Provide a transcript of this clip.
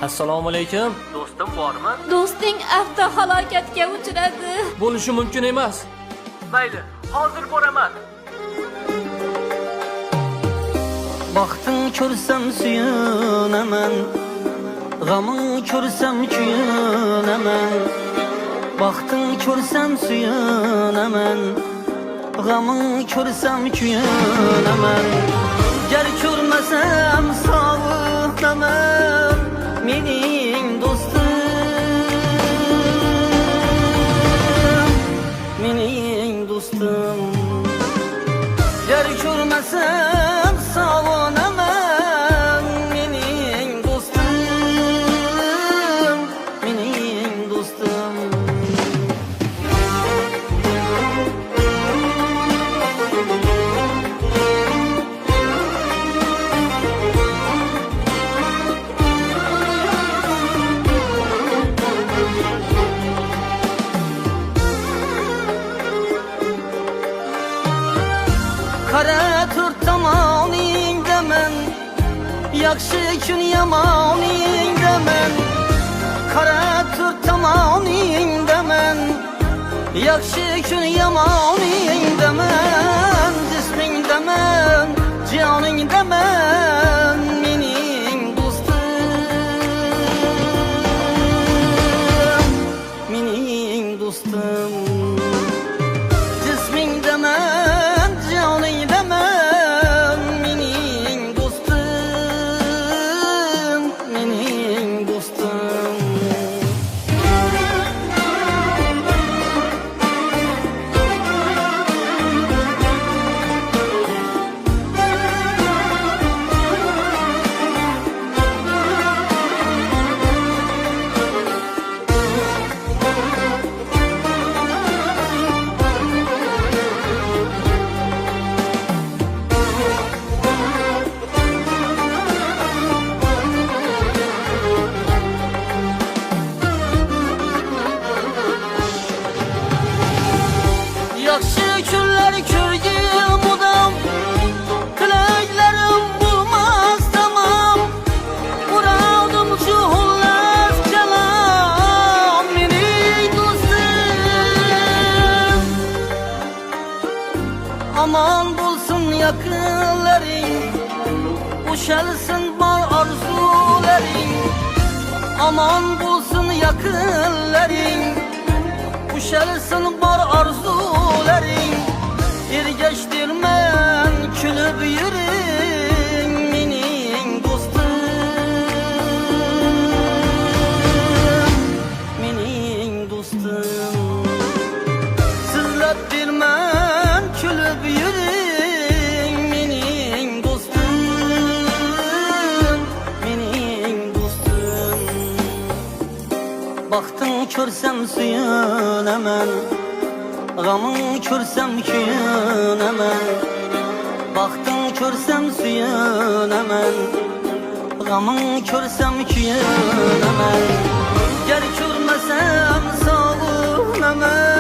Assalomu alaykum. Do'stim bormi? Do'sting avtohalokatga uchradi. Bo'lishi mumkin emas. Mayli, hozir boraman. Baxtın ko'rsam suyunaman, g'aming ko'rsam kuyunaman. Baxtın ko'rsam suyunaman, g'aming ko'rsam kuyunaman. Gar ko'rmasam sog'inaman, mening do'stim, mening do'stim. Gar ko'rmasam sog'inaman, mening do'stim, mening do'stim. Qara tur tomoningdaman, yaxshi kun yomoningdaman. Qara tur tomoningdaman, yaxshi kun yomoningdaman. Jismingdaman, joningdaman, mening do'stim, mening do'stim. Jismingdaman, joningdaman, mening do'stim, mening do'stim. Yaxshi kunlar ko'rgin mudom, tilaklarim bo'lmas tamom. Uravdim shu xullas kalom, mening do'stim. Aman bo'lsin yaqinlaring, ushalsin bor orzularing. Aman bo'lsin yaqinlaring, ushalsin bor orzularing. Ergashtirman kulib yuring, mening do'stim, mening do'stim. Sizlab berman kulib yuring, mening do'stim, mening do'stim. Baxtın ko'rsam suyunaman, g'aming ko'rsam kuyunaman. Baxtın ko'rsam suyunaman, g'aming ko'rsam kuyunaman. Gar ko'rmasam sog'inaman,